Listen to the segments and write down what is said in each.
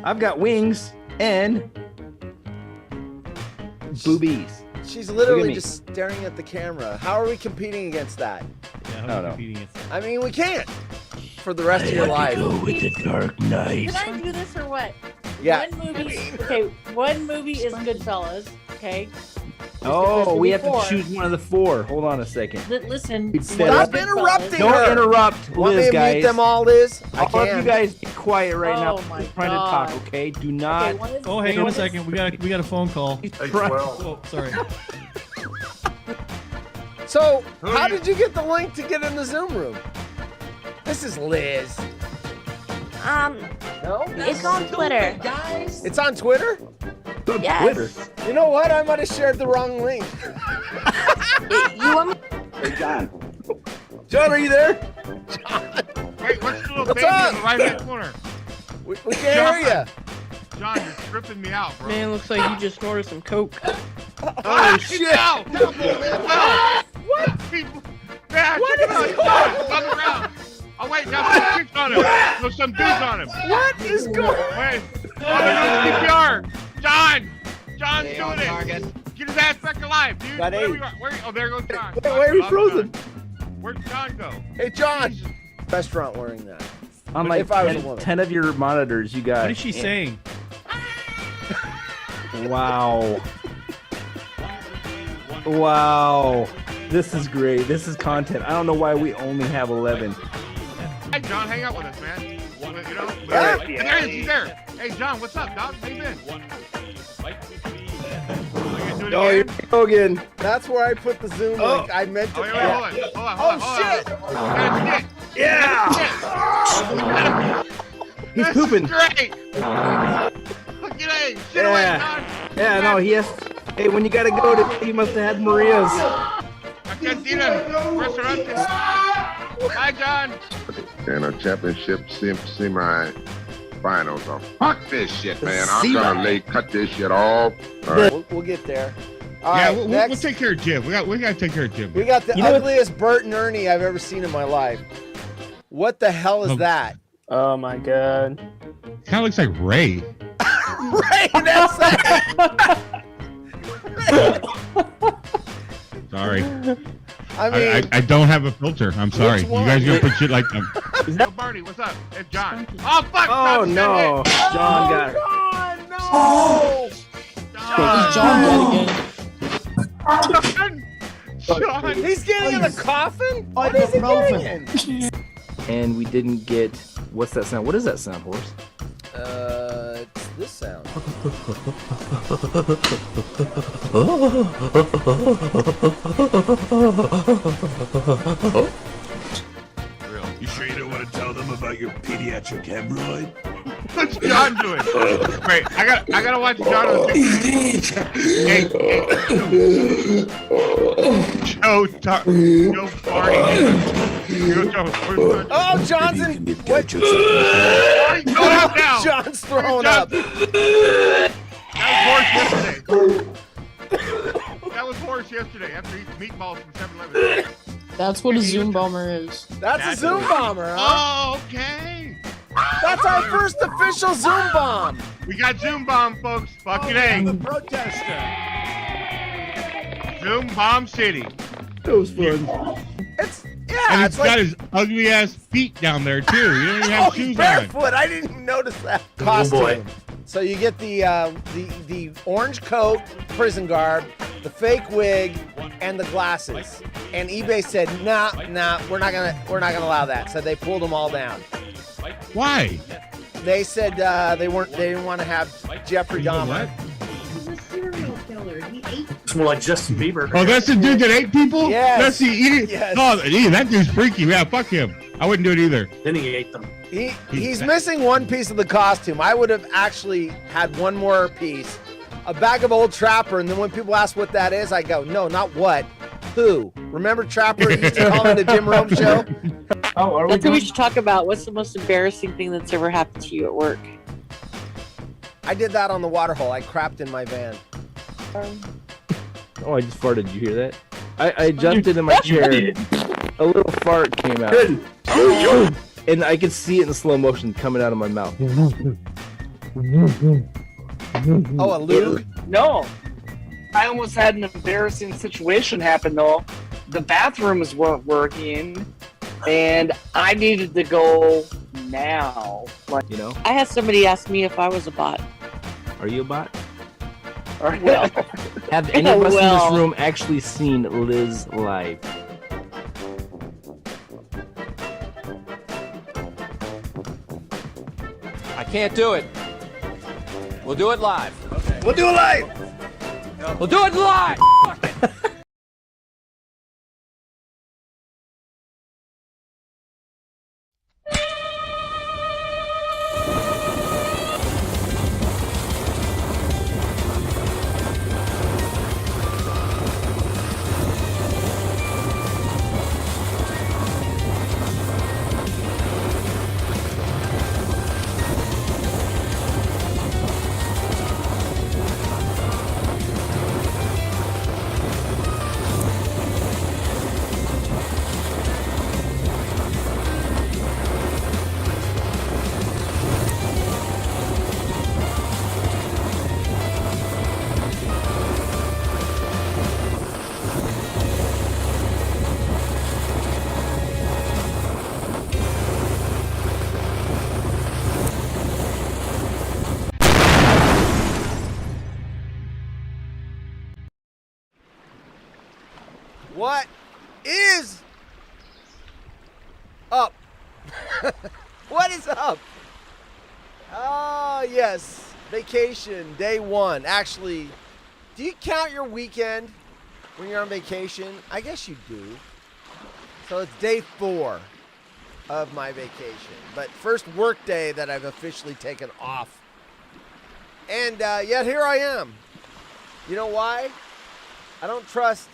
I've got wings and boobies. She's literally just staring at the camera. How are we competing against that? Yeah, I don't know. competing against that? I mean, we can't. For the rest of your life. Go with the Dark Knight. Can I do this or what? Yeah. One movie is Goodfellas. Okay. Oh, we have to Before. choose one of the four. Hold on a second. Listen. It's one is Stop Goodfellas. interrupting Don't her. interrupt Want me Liz, to guys. mute them all, Liz? I All of you can. guys be quiet right now. Oh my He's trying God. to talk, okay? Do not. Okay, one is- Oh, hang on a second. We got a phone call. He's trying- Oh, sorry. So, how did you get the link to get in the Zoom room? This is Liz. No? It's on Twitter. It's on Twitter? on Yes. Twitter. You know what? I might have shared the wrong link. You want me? Hey, John. John, are you there? Wait, what's the little What's baby up? in the right-hand corner? We can't hear John, you're tripping me out, bro. Man, looks like you just snorted some coke. Oh, shit! No! No! What? Man, What check it is out. He's on the ground. Oh, wait, now some chicks on him. There's some dudes on him. you. What is going on? Wait. Oh, they're doing CPR. John! John's doing it. Get his ass back alive, dude. Got Where eight. we are? Oh, there goes John. Wait, why are we frozen? Where'd John go? Hey, John. Restaurant wearing that. On like If I was a 10, woman. 10 of your monitors, you got. What is she saying? Wow. Wow. This is great. This is content. I don't know why we only have 11. Hey, John, hang out with us, man. You know? Yeah. There he is. He's there. Hey, John, what's up, dog? How you been? Oh, here we go again. That's where I put the Zoom link. I meant to. Oh, wait, hold on. Hold on. shit. Yeah. He's This pooping. is great. Look at that. Shit away, John. Yeah, no, he has. Hey, when you gotta go to, he must have had Maria's. Cantina. Restaurant. Hi, John. And a championship semi finals. Fuck this shit, man. I'm gonna cut this shit off. All right. We'll get there. All Yeah, right, we'll next, take care of Jim. We gotta take care of Jim. we got the You know what- ugliest Bert and Ernie I've ever seen in my life. What the hell is Oh. that? Oh my god. Kind of looks like Ray. Right, that's that. Sorry. I mean, I don't have a filter. I'm sorry. You one? guys gonna put shit like that. Yo, Barney, what's up? It's John. Oh fuck! Oh John, no. John got it. God, no! John. He's getting in a coffin? What is he getting in? And we didn't get. What's that sound? What is that sound, horse? It's this sound. You sure you don't want to tell them about your pediatric hemorrhoid? What's John doing? Wait, I gotta watch John on the picture. Hey, Joe, Joe Barney. Oh, John's in. What? Barney, go up now. John's throwing up. That was horse yesterday after eating meatballs from 7-Eleven. That's what a Zoom bomber is. That's a Zoom bomber, huh? Oh, okay. That's our first official Zoom bomb. We got Zoom Bomb, folks. Fucking A. Zoom Bomb City. That was fun. It's And yeah. it's got his ugly ass feet down there too. You don't even Oh, have he's shoes on. barefoot. I didn't even notice that. Costume. So you get the orange coat, prison garb, the fake wig, and the glasses. And eBay said, nah, we're not gonna allow that. So they pulled them all down. Why? They said they didn't want to have Jeffrey Dahmer. He's a serial killer. He ate. It's more like Justin Bieber. Oh, that's the dude that ate people? Yes. That's the eating. Yes. Oh, yeah, that dude's freaky. Yeah, fuck him. I wouldn't do it either. Then he ate them. He's missing one piece of the costume. I would have actually had one more piece, a bag of Old Trapper, and then when people ask what that is, I go, no, not what, who. Remember Trapper used to call it a Jim Rome show? Oh, are we That's what we going? should talk about. What's the most embarrassing thing that's ever happened to you at work? I did that on the water hole. I crapped in my van. Oh, I just farted. Did you hear that? I jumped into my chair. A little fart came out. And I could see it in slow motion coming out of my mouth. Oh, a Luke? No. I almost had an embarrassing situation happen, though. The bathrooms weren't working, and I needed to go now. Like, You know? I had somebody ask me if I was a bot. Are you a bot? Well, Have any of us in Well. this room actually seen Liz live? I can't do it. We'll do it live. We'll do it live. We'll do it live. What is up? What is up? Oh, yes. Vacation, day one. Actually, do you count your weekend when you're on vacation? I guess you do. So it's day 4 of my vacation. But first work day that I've officially taken off. And yet here I am. You know why? I don't trust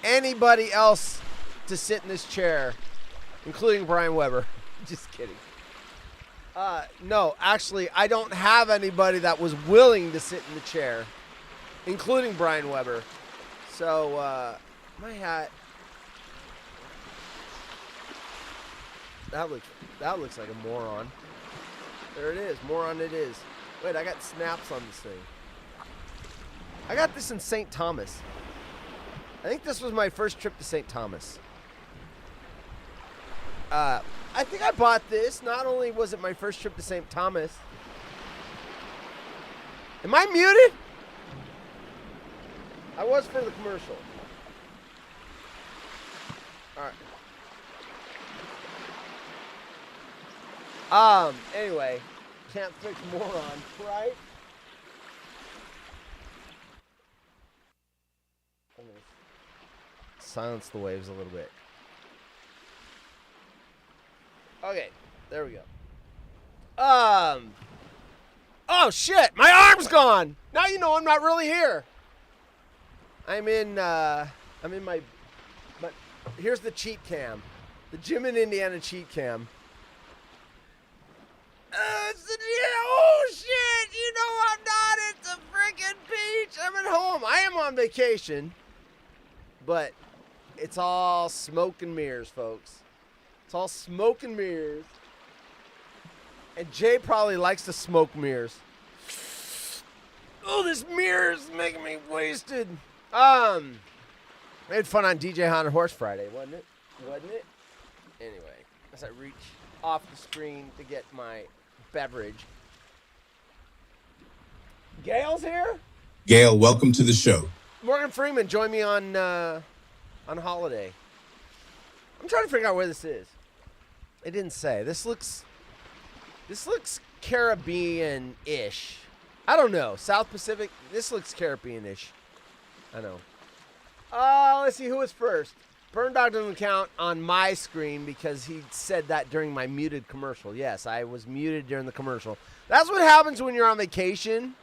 anybody else to sit in this chair, including Brian Weber. Just kidding. No, actually, I don't have anybody that was willing to sit in the chair, including Brian Weber. So, my hat. That looks like a moron. There it is. Moron it is. Wait, I got snaps on this thing. I got this in St. Thomas. I think this was my first trip to St. Thomas. I think I bought this. Not only was it my first trip to St. Thomas. Am I muted? I was for the commercial. Alright. Anyway. Can't fix moron, right? Silence the waves a little bit. Okay, there we go. Oh shit, my arm's gone. Now you know I'm not really here. I'm in my, but here's the cheat cam. The Jim in Indiana cheat cam. Oh shit, you know I'm not at the freaking beach. I'm at home. I am on vacation. But it's all smoke and mirrors, folks. It's all smoke and mirrors. And Jay probably likes to smoke mirrors. Oh, this mirror's making me wasted. We had fun on DJ Haunted Horse Friday, wasn't it? Wasn't it? Anyway, as I reach off the screen to get my beverage. Gail's here? Gail, welcome to the show. Morgan Freeman joined me on holiday. I'm trying to figure out where this is. They didn't say. This looks Caribbean-ish. I don't know. South Pacific. This looks Caribbean-ish. I know. Let's see who was first. Burn Dog doesn't count on my screen because he said that during my muted commercial. Yes, I was muted during the commercial. That's what happens when you're on vacation.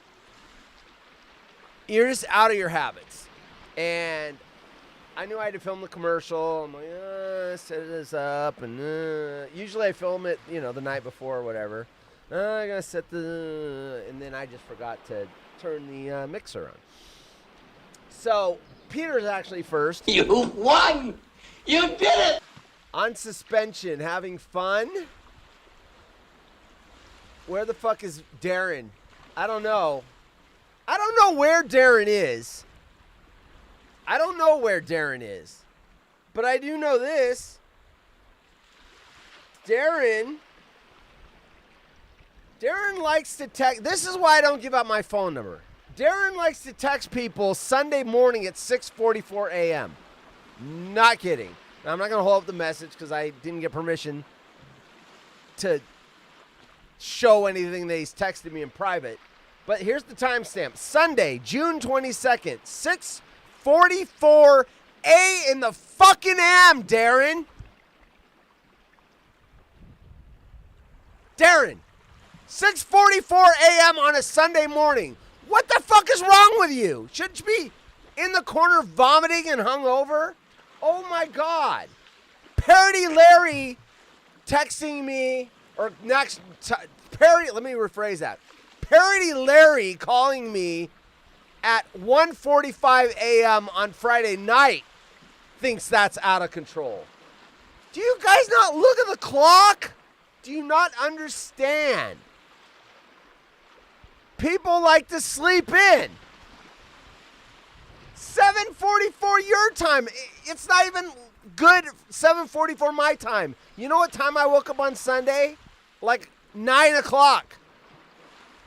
You're just out of your habits. And I knew I had to film the commercial. I'm like, set this up. And usually I film it, the night before or whatever. I gotta set and then I just forgot to turn the mixer on. So Peter's actually first. You won! You did it! On suspension, having fun. Where the fuck is Darren? I don't know. I don't know where Darren is. I don't know where Darren is. But I do know this. Darren likes to text. This is why I don't give out my phone number. Darren likes to text people Sunday morning at 6:44 a.m. Not kidding. Now, I'm not going to hold up the message because I didn't get permission to show anything that he's texted me in private. But here's the timestamp. Sunday, June 22nd, 6:44 in the fucking AM, Darren. Darren, 6:44 a.m. on a Sunday morning. What the fuck is wrong with you? Shouldn't you be in the corner vomiting and hungover? Oh my God. Parody Larry texting me, or next, Parody, let me rephrase that. Parody Larry calling me at 1:45 a.m. on Friday night thinks that's out of control. Do you guys not look at the clock? Do you not understand? People like to sleep in. 7:44 your time. It's not even good 7:44 my time. You know what time I woke up on Sunday? Like 9 o'clock.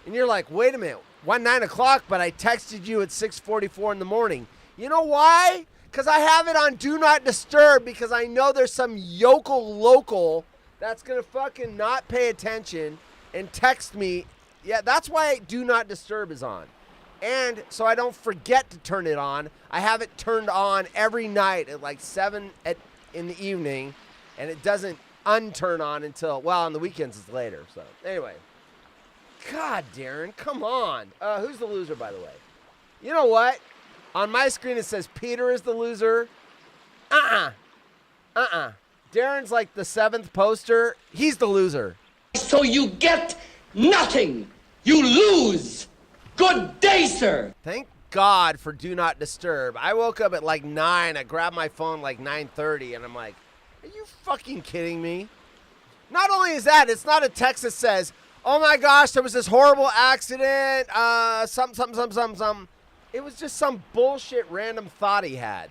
And you're like, wait a minute. Why 9 o'clock? But I texted you at 6:44 in the morning. You know why? Because I have it on Do Not Disturb because I know there's some yokel local that's going to fucking not pay attention and text me. Yeah, that's why Do Not Disturb is on. And so I don't forget to turn it on. I have it turned on every night at like 7 in the evening, and it doesn't unturn on until, well, on the weekends it's later. So anyway. God, Darren, come on. Who's the loser, by the way? You know what? On my screen it says Peter is the loser. Darren's like the 7th poster. He's the loser. So you get nothing. You lose. Good day, sir. Thank God for Do Not Disturb. I woke up at like 9. I grabbed my phone like 9:30, and I'm like, are you fucking kidding me? Not only is that, it's not a text that says, oh my gosh, there was this horrible accident, something. It was just some bullshit random thought he had.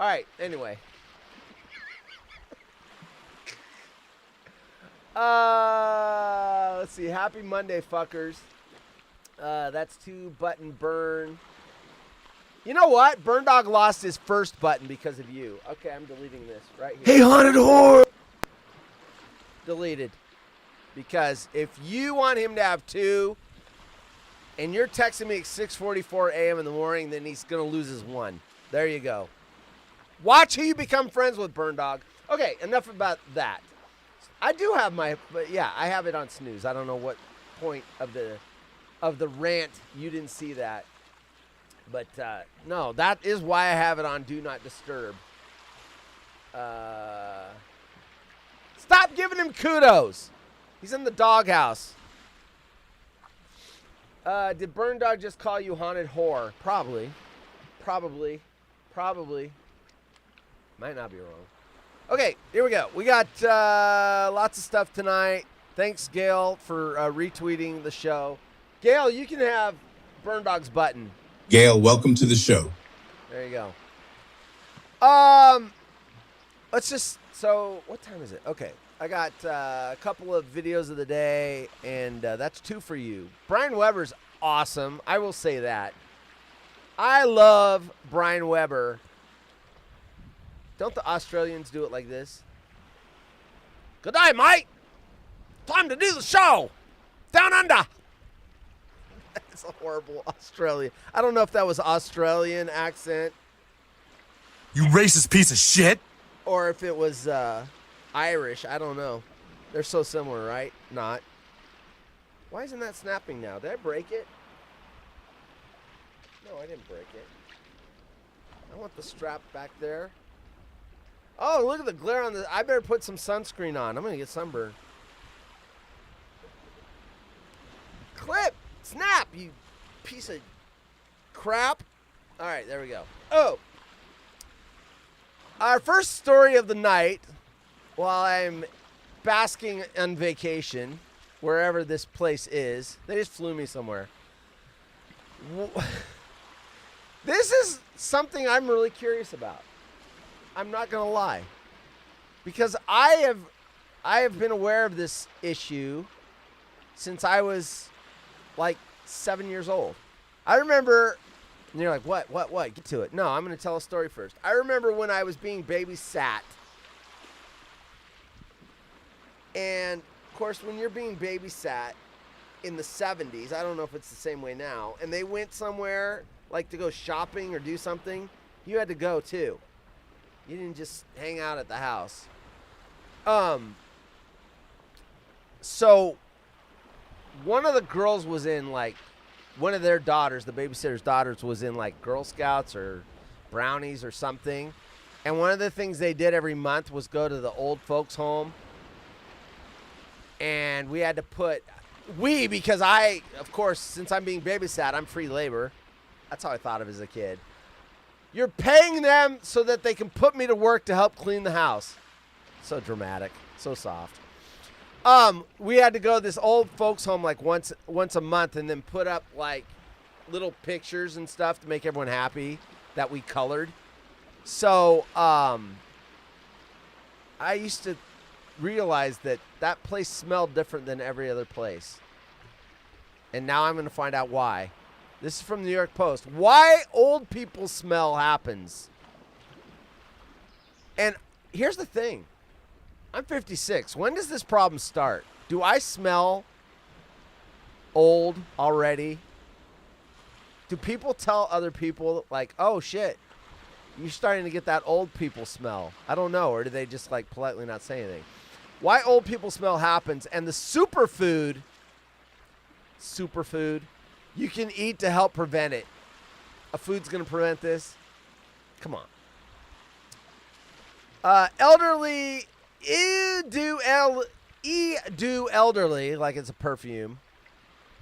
All right, anyway. Let's see. Happy Monday, fuckers. That's 2 button burn. You know what? Burn Dog lost his first button because of you. Okay, I'm deleting this right here. Hey, haunted whore! Deleted. Because if you want him to have 2, and you're texting me at 6:44 a.m. in the morning, then he's going to lose his 1. There you go. Watch who you become friends with, Burn Dog. Okay, enough about that. I do have but yeah, I have it on snooze. I don't know what point of the rant you didn't see that. But no, that is why I have it on Do Not Disturb. Stop giving him kudos. He's in the doghouse. Did Burn Dog just call you haunted whore? Probably. Might not be wrong. Okay, here we go. We got lots of stuff tonight. Thanks, Gail, for retweeting the show. Gail, you can have Burn Dog's button. Gail, welcome to the show. There you go. Let's just, so what time is it? Okay, I got a couple of videos of the day, and that's 2 for you. Brian Weber's awesome. I will say that. I love Brian Weber. Don't the Australians do it like this? Good day, mate. Time to do the show. Down under. That's a horrible Australian. I don't know if that was Australian accent. You racist piece of shit. Or if it was Irish. I don't know. They're so similar, right? Not. Why isn't that snapping now? Did I break it? No, I didn't break it. I want the strap back there. Oh, look at the glare on the... I better put some sunscreen on. I'm going to get sunburned. Clip! Snap, you piece of crap. All right, there we go. Oh. Our first story of the night, while I'm basking on vacation, wherever this place is. They just flew me somewhere. This is something I'm really curious about. I'm not going to lie. Because I have been aware of this issue since I was like 7 years old. I remember, and you're like, what? Get to it. No, I'm going to tell a story first. I remember when I was being babysat. And, of course, when you're being babysat in the 70s, I don't know if it's the same way now, and they went somewhere, like to go shopping or do something, you had to go too. You didn't just hang out at the house. So one of the girls was in, like, one of their daughters, the babysitter's daughters, was in, like, Girl Scouts or Brownies or something. And one of the things they did every month was go to the old folks' home. And we had to put, because I, of course, since I'm being babysat, I'm free labor. That's how I thought of it as a kid. You're paying them so that they can put me to work to help clean the house. So dramatic, so soft. We had to go to this old folks home like once a month and then put up like little pictures and stuff to make everyone happy that we colored. So I used to realize that place smelled different than every other place. And now I'm going to find out why. This is from the New York Post. Why old people smell happens. And here's the thing. I'm 56. When does this problem start? Do I smell old already? Do people tell other people, like, oh, shit, you're starting to get that old people smell? I don't know. Or do they just, like, politely not say anything? Why old people smell happens. And the superfood you can eat to help prevent it. A food's going to prevent this? Come on. Elderly, elderly, like it's a perfume,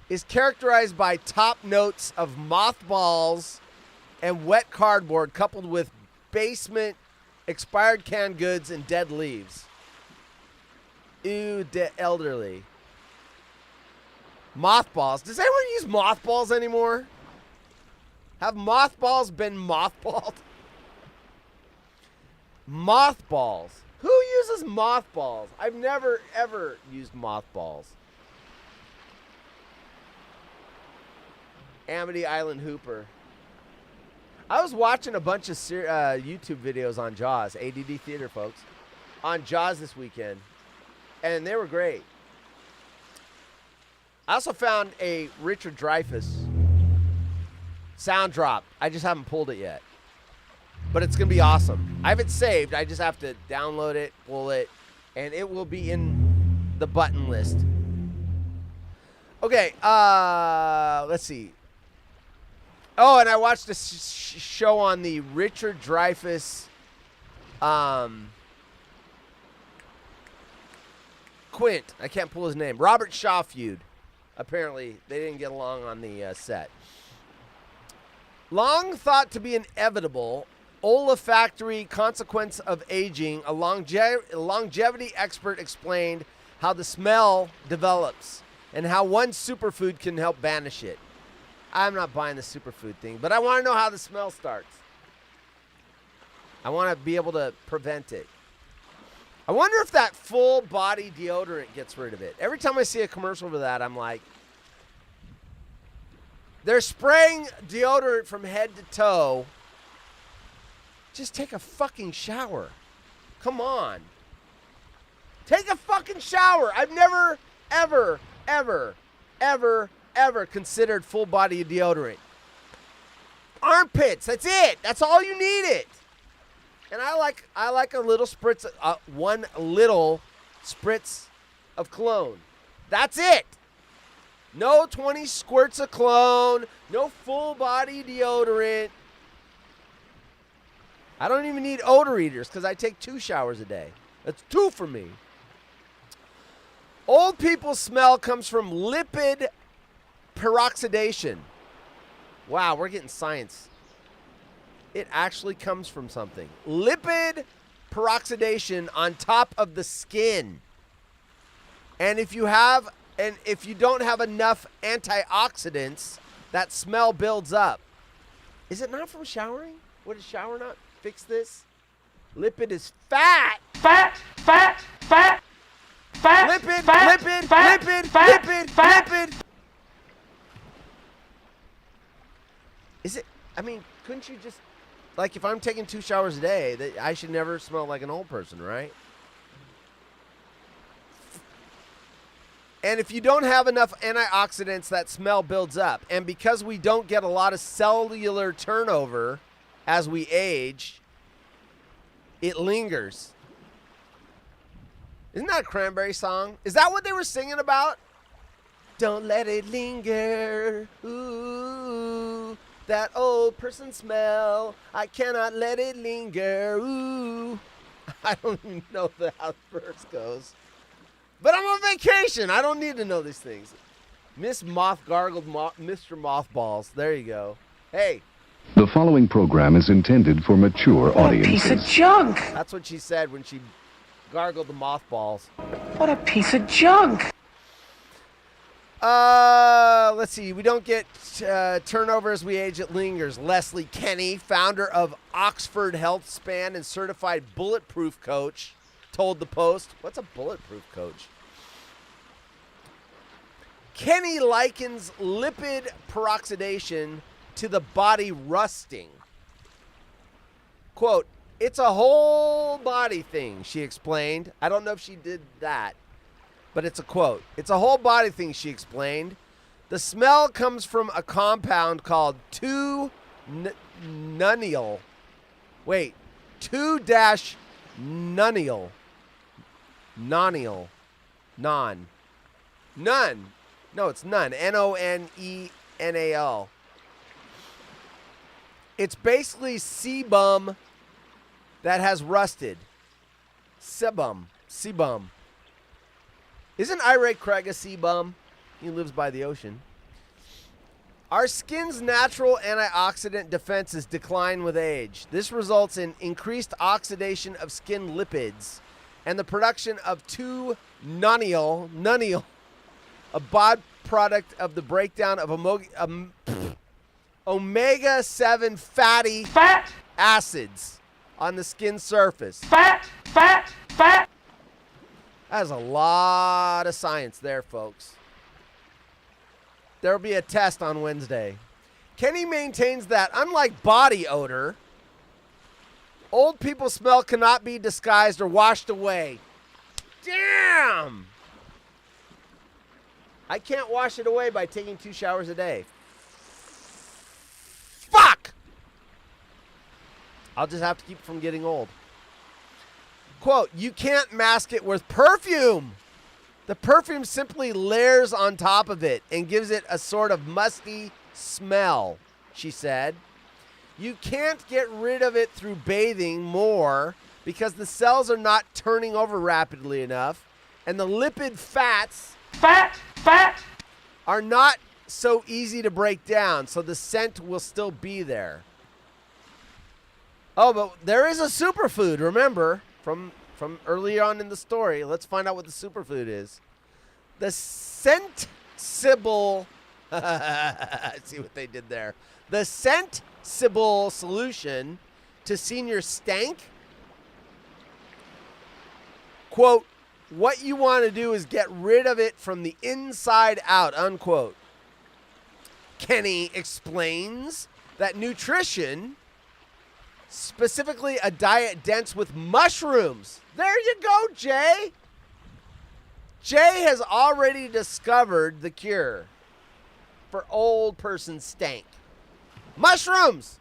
is characterized by top notes of mothballs and wet cardboard coupled with basement, expired canned goods, and dead leaves. Elderly. Mothballs. Does anyone use mothballs anymore? Have mothballs been mothballed? Mothballs. Who uses mothballs? I've never, ever used mothballs. Amity Island Hooper. I was watching a bunch of YouTube videos on Jaws, ADD Theater, folks, on Jaws this weekend, and they were great. I also found a Richard Dreyfuss sound drop. I just haven't pulled it yet. But it's going to be awesome. I have it saved. I just have to download it, pull it, and it will be in the button list. Okay, let's see. Oh, and I watched a show on the Richard Dreyfuss Quint. I can't pull his name. Robert Shaw feud. Apparently, they didn't get along on the set. Long thought to be inevitable, olfactory consequence of aging, a longevity expert explained how the smell develops and how one superfood can help banish it. I'm not buying the superfood thing, but I want to know how the smell starts. I want to be able to prevent it. I wonder if that full body deodorant gets rid of it. Every time I see a commercial for that, I'm like, they're spraying deodorant from head to toe. Just take a fucking shower. Come on. Take a fucking shower. I've never, ever considered full body deodorant. Armpits, that's it. That's all you need it. And I like a little spritz, one little spritz of cologne. That's it. No 20 squirts of cologne. No full body deodorant. I don't even need odor eaters because I take 2 showers a day. That's 2 for me. Old people's smell comes from lipid peroxidation. Wow, we're getting science. it actually comes from something. Lipid peroxidation on top of the skin. And if you don't have enough antioxidants, that smell builds up. Is it not from showering? Would a shower not fix this? Lipid is fat. Fat. Lipid. Is it, I mean, couldn't you just, like if I'm taking 2 showers a day, I should never smell like an old person, right? And if you don't have enough antioxidants, that smell builds up. And because we don't get a lot of cellular turnover as we age, it lingers. Isn't that a Cranberry song? Is that what they were singing about? Don't let it linger. Ooh, that old person smell. I cannot let it linger. Ooh. I don't even know how the verse goes. But I'm on vacation. I don't need to know these things. Miss Moth gargled Mr. Mothballs. There you go. Hey. The following program is intended for mature audiences. Piece of junk. That's what she said when she gargled the mothballs. What a piece of junk. Let's see. We don't get turnover as we age. It lingers. Leslie Kenny, founder of Oxford Health Span and certified bulletproof coach, told the Post. What's a bulletproof coach? Kenny likens lipid peroxidation to the body rusting. Quote, it's a whole body thing, she explained. I don't know if she did that, but it's a quote. It's a whole body thing, she explained. The smell comes from a compound called 2-nonyl. Wait, 2-nonyl. Nonyl. None. No, it's none. Nonenal. It's basically sebum that has rusted. Sebum. Isn't Ira Craig a sebum? He lives by the ocean. Our skin's natural antioxidant defenses decline with age. This results in increased oxidation of skin lipids and the production of 2-nonyl, a byproduct of the breakdown of omega-7 fatty acids on the skin surface. Fat. That's a lot of science there, folks. There will be a test on Wednesday. Kenny maintains that, unlike body odor, old people's smell cannot be disguised or washed away. Damn! I can't wash it away by taking 2 showers a day. Fuck! I'll just have to keep it from getting old. Quote, you can't mask it with perfume. The perfume simply layers on top of it and gives it a sort of musty smell, she said. You can't get rid of it through bathing more because the cells are not turning over rapidly enough, and the lipid fats are not so easy to break down, so the scent will still be there. Oh, but there is a superfood, remember, from earlier on in the story. Let's find out what the superfood is. The Scent-Sibyl, see what they did there. The Scent-Sibyl solution to senior stank. Quote, what you want to do is get rid of it from the inside out, unquote. Kenny explains that nutrition, specifically a diet dense with mushrooms. There you go, Jay. Jay has already discovered the cure for old person stank. Mushrooms.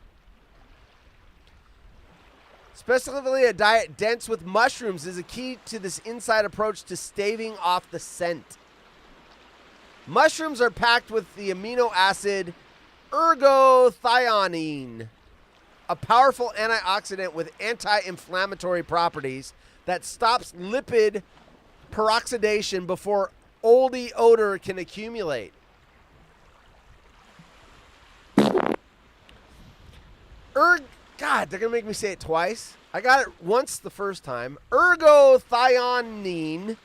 Specifically, a diet dense with mushrooms is a key to this inside approach to staving off the scent. Mushrooms are packed with the amino acid ergothioneine, a powerful antioxidant with anti-inflammatory properties that stops lipid peroxidation before oldie odor can accumulate. God, they're going to make me say it twice. I got it once the first time. Ergothioneine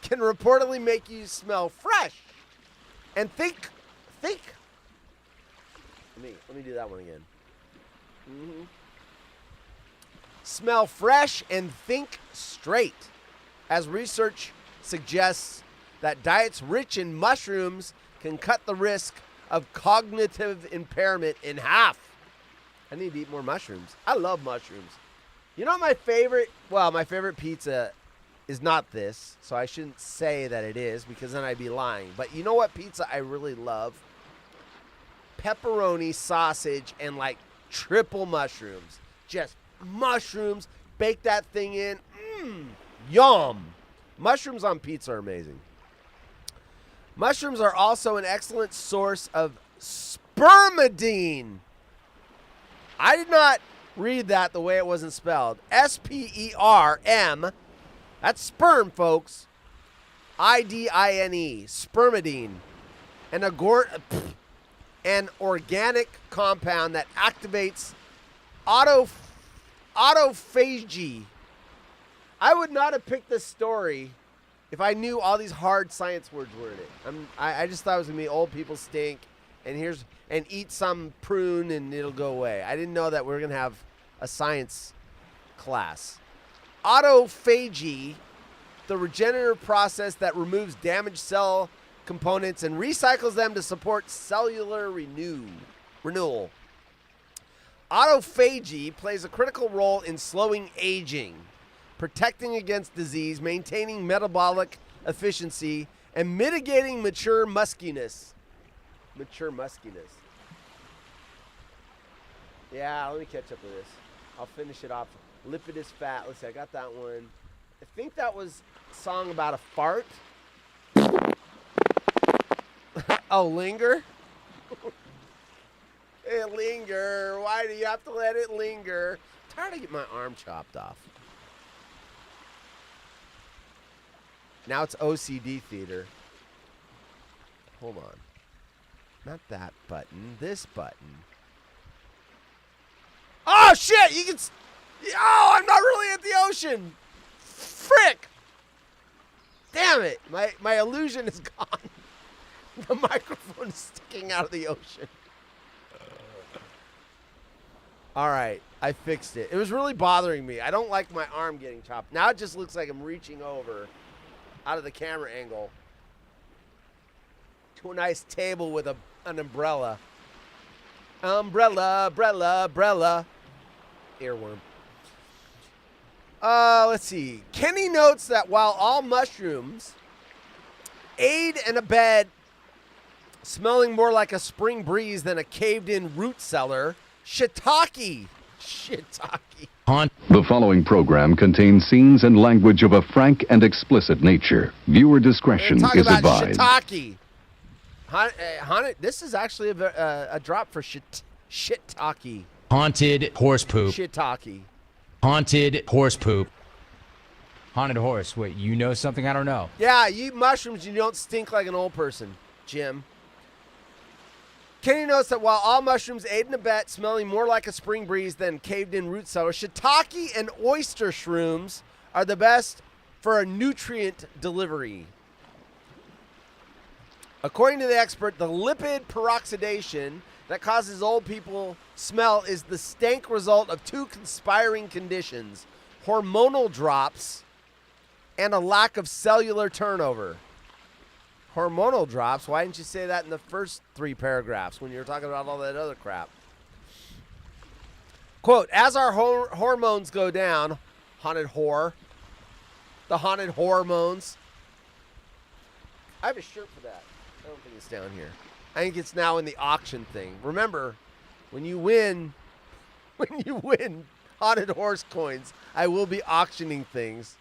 can reportedly make you smell fresh and think. Let me do that one again. Smell fresh and think straight, as research suggests that diets rich in mushrooms can cut the risk of cognitive impairment in half. I need to eat more mushrooms. I love mushrooms. You know my favorite? Well, my favorite pizza is not this, so I shouldn't say that it is because then I'd be lying. But you know what pizza I really love? Pepperoni, sausage, and like triple mushrooms. Just mushrooms. Bake that thing in. Yum. Mushrooms on pizza are amazing. Mushrooms are also an excellent source of spermidine. I did not read that the way it wasn't spelled. S-P-E-R-M. That's sperm, folks. I-D-I-N-E. Spermidine. An organic compound that activates autophagy. I would not have picked this story if I knew all these hard science words were in it. I just thought it was going to be old people stink and eat some prune and it'll go away. I didn't know that we were going to have a science class. Autophagy, the regenerative process that removes damaged cell components and recycles them to support cellular renewal. Autophagy plays a critical role in slowing aging, protecting against disease, maintaining metabolic efficiency, and mitigating mature muskiness. Yeah, let me catch up with this. I'll finish it off. Lipid is fat. Let's see, I got that one. I think that was a song about a fart. Oh, linger? Hey, linger. Why do you have to let it linger? I'm tired of getting my arm chopped off. Now it's OCD theater. Hold on. Not that button. This button. Oh, shit! You can... Oh, I'm not really at the ocean! Frick! Damn it! My illusion is gone. The microphone is sticking out of the ocean. All right, I fixed it. It was really bothering me. I don't like my arm getting chopped. Now it just looks like I'm reaching over out of the camera angle to a nice table with an umbrella. Umbrella. Earworm. Let's see. Kenny notes that while all mushrooms aid and abet smelling more like a spring breeze than a caved-in root cellar, shiitake. The following program contains scenes and language of a frank and explicit nature. Viewer discretion is advised. Shiitake. This is actually a drop for shiitake. Haunted horse poop. Shiitake. Haunted horse poop. Haunted horse. Wait, you know something I don't know? Yeah, you eat mushrooms, you don't stink like an old person, Jim. Kenny notes that while all mushrooms aid and abet smelling more like a spring breeze than caved-in root cellar, shiitake and oyster shrooms are the best for a nutrient delivery. According to the expert, the lipid peroxidation that causes old people smell is the stank result of two conspiring conditions: hormonal drops and a lack of cellular turnover. Hormonal drops? Why didn't you say that in the first 3 paragraphs when you were talking about all that other crap? Quote, as our hormones go down, the haunted hormones. I have a shirt for that. I don't think it's down here. I think it's now in the auction thing. Remember, when you win haunted horse coins, I will be auctioning things.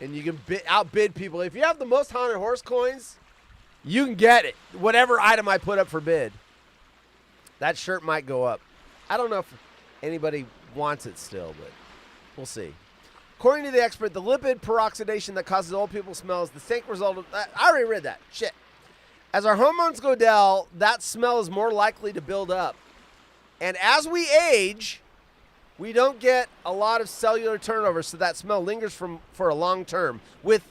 And you can outbid people. If you have the most haunted horse coins, you can get it. Whatever item I put up for bid. That shirt might go up. I don't know if anybody wants it still, but we'll see. According to the expert, the lipid peroxidation that causes old people smell is the stank result of... I already read that. Shit. As our hormones go down, that smell is more likely to build up. And as we age, we don't get a lot of cellular turnover, so that smell lingers for a long term. With,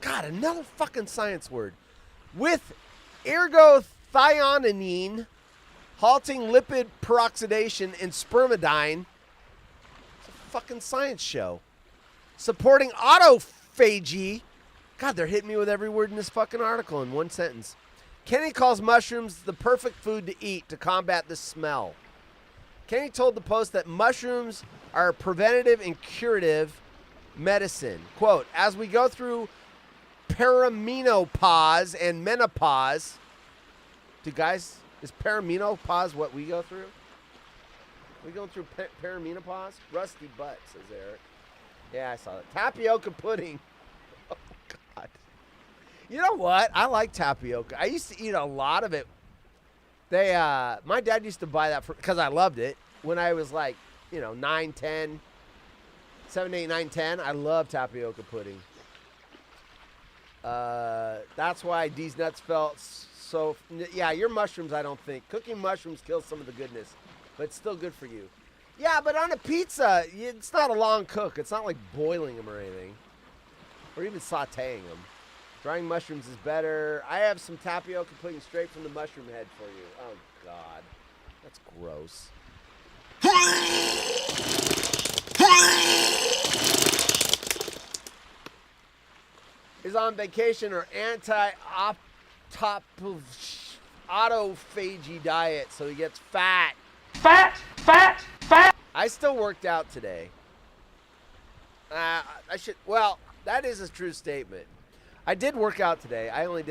God, another fucking science word. With ergothioneine, halting lipid peroxidation, and spermidine. It's a fucking science show. Supporting autophagy. God, they're hitting me with every word in this fucking article in one sentence. Kenny calls mushrooms the perfect food to eat to combat the smell. Kenny told the Post that mushrooms are preventative and curative medicine. Quote, as we go through perimenopause and menopause, is perimenopause what we go through? We going through perimenopause? Rusty butt, says Eric. Yeah, I saw that. Tapioca pudding. Oh, God. You know what? I like tapioca. I used to eat a lot of it. My dad used to buy that because I loved it when I was like, 9, 10, 7, 8, 9, 10. I love tapioca pudding. That's why these nuts felt so. Yeah, your mushrooms, I don't think. Cooking mushrooms kills some of the goodness, but it's still good for you. Yeah, but on a pizza, it's not a long cook. It's not like boiling them or anything, or even sautéing them. Drying mushrooms is better. I have some tapioca pudding straight from the mushroom head for you. Oh, God. That's gross. Is on vacation or autophagy diet, so he gets fat. Fat. I still worked out today. That is a true statement. I did work out today. I only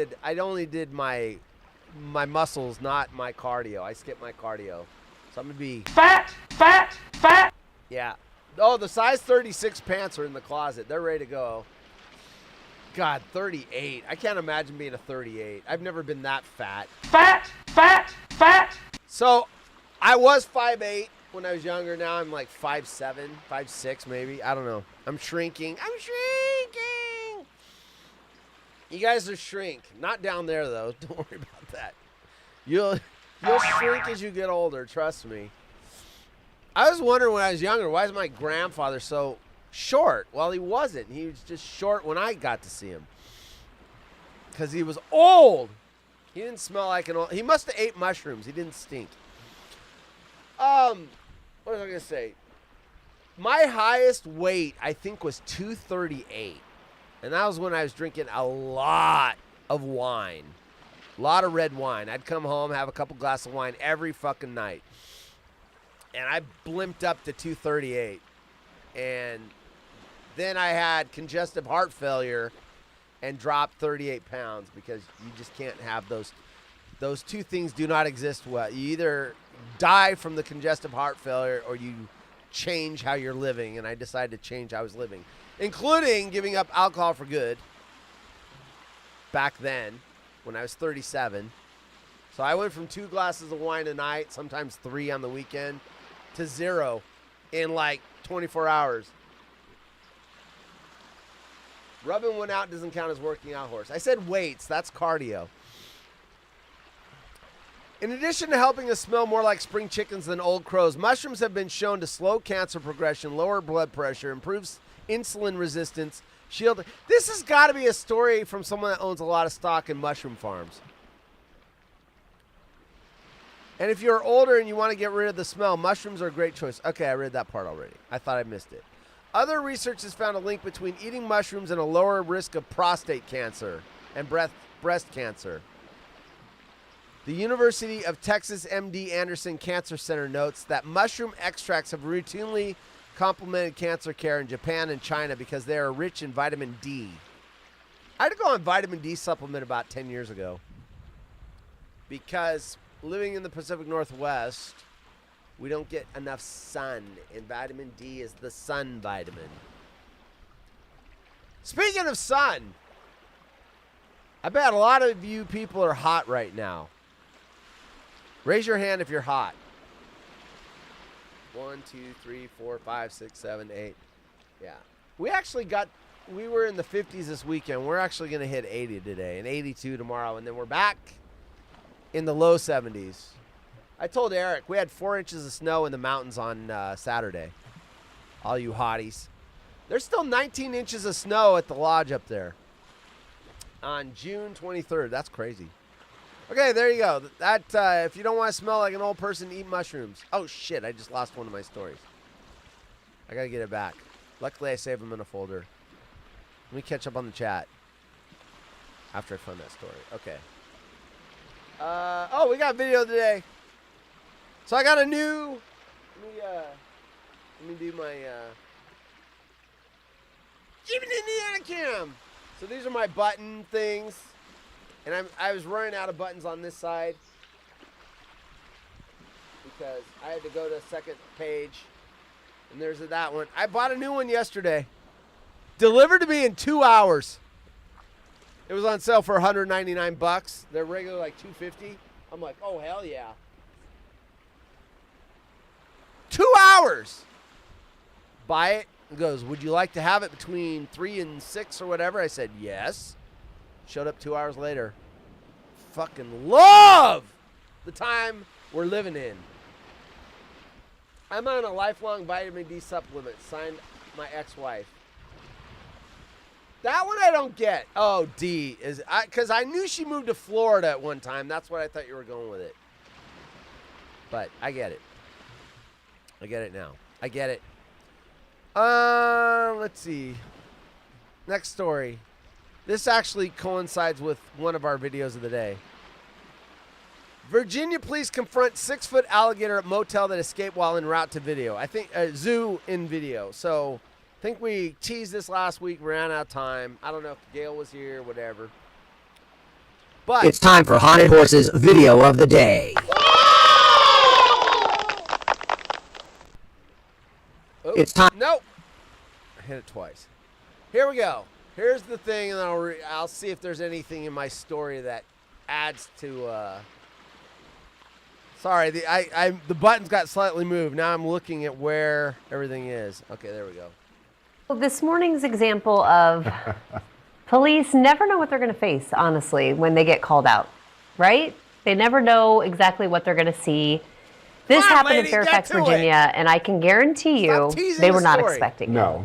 did my muscles, not my cardio. I skipped my cardio. So I'm gonna be fat. Yeah. Oh, the size 36 pants are in the closet. They're ready to go. God, 38. I can't imagine being a 38. I've never been that fat. Fat. So I was 5'8" when I was younger. Now I'm like 5'7", 5'6" maybe. I don't know. I'm shrinking. You guys are shrink. Not down there, though. Don't worry about that. You'll shrink as you get older. Trust me. I was wondering when I was younger, why is my grandfather so short? Well, he wasn't. He was just short when I got to see him. Because he was old. He didn't smell like an old... He must have ate mushrooms. He didn't stink. What was I going to say? My highest weight, I think, was 238. And that was when I was drinking a lot of wine. A lot of red wine. I'd come home, have a couple glasses of wine every fucking night. And I blimped up to 238. And then I had congestive heart failure and dropped 38 pounds because you just can't have those. Those two things do not exist well. You either die from the congestive heart failure or you change how you're living. And I decided to change how I was living, including giving up alcohol for good back then when I was 37. So I went from 2 glasses of wine a night, sometimes 3 on the weekend, to 0 in like 24 hours. Rubbing one out doesn't count as working out, horse. I said weights. That's cardio. In addition to helping us smell more like spring chickens than old crows, mushrooms have been shown to slow cancer progression, lower blood pressure, improves insulin resistance, shield. This has got to be a story from someone that owns a lot of stock in mushroom farms. And if you're older and you want to get rid of the smell, mushrooms are a great choice. Okay, I read that part already. I thought I missed it. Other research has found a link between eating mushrooms and a lower risk of prostate cancer and breast cancer. The University of Texas MD Anderson Cancer Center notes that mushroom extracts have routinely complemented cancer care in Japan and China because they are rich in vitamin D. I had to go on vitamin D supplement about 10 years ago because living in the Pacific Northwest, we don't get enough sun, and vitamin D is the sun vitamin. Speaking of sun, I bet a lot of you people are hot right now. Raise your hand if you're hot. 1, 2, 3, 4, 5, 6, 7, 8. Yeah. We were in the 50s this weekend. We're actually going to hit 80 today and 82 tomorrow, and then we're back in the low 70s. I told Eric we had 4 inches of snow in the mountains on Saturday. All you hotties. There's still 19 inches of snow at the lodge up there on June 23rd. That's crazy. Okay, there you go. That if you don't want to smell like an old person, eat mushrooms. Oh, shit. I just lost one of my stories. I got to get it back. Luckily, I saved them in a folder. Let me catch up on the chat after I find that story. Okay. Oh, we got video today. So I got a new. Let me do my. Even Indiana Cam. So these are my button things, and I was running out of buttons on this side because I had to go to the second page, and there's that one. I bought a new one yesterday. Delivered to me in 2 hours. It was on sale for $199. They're regular like $250. I'm like, oh hell yeah. 2 hours. Buy it. It goes, would you like to have it between 3 and 6 or whatever? I said yes. Showed up 2 hours later. Fucking love the time we're living in. I'm on a lifelong vitamin D supplement. Signed, my ex-wife. That one I don't get. Oh, D. Because I knew she moved to Florida at one time. That's what I thought you were going with it. But I get it. I get it now. I get it. Let's see. Next story. This actually coincides with one of our videos of the day. Virginia police confront 6-foot alligator at motel that escaped while en route to video. I think zoo in video. So I think we teased this last week, ran out of time. I don't know if Gail was here, whatever. But It's time for Haunted Horses video of the day. It's time. Nope. I hit it twice. Here we go. Here's the thing, and I'll see if there's anything in my story that adds to. Sorry, the buttons got slightly moved. Now I'm looking at where everything is. Okay, there we go. Well, this morning's example of police never know what they're going to face, honestly, when they get called out, right? They never know exactly what they're going to see. This happened in Fairfax, Virginia, and I can guarantee you they were not expecting it. No.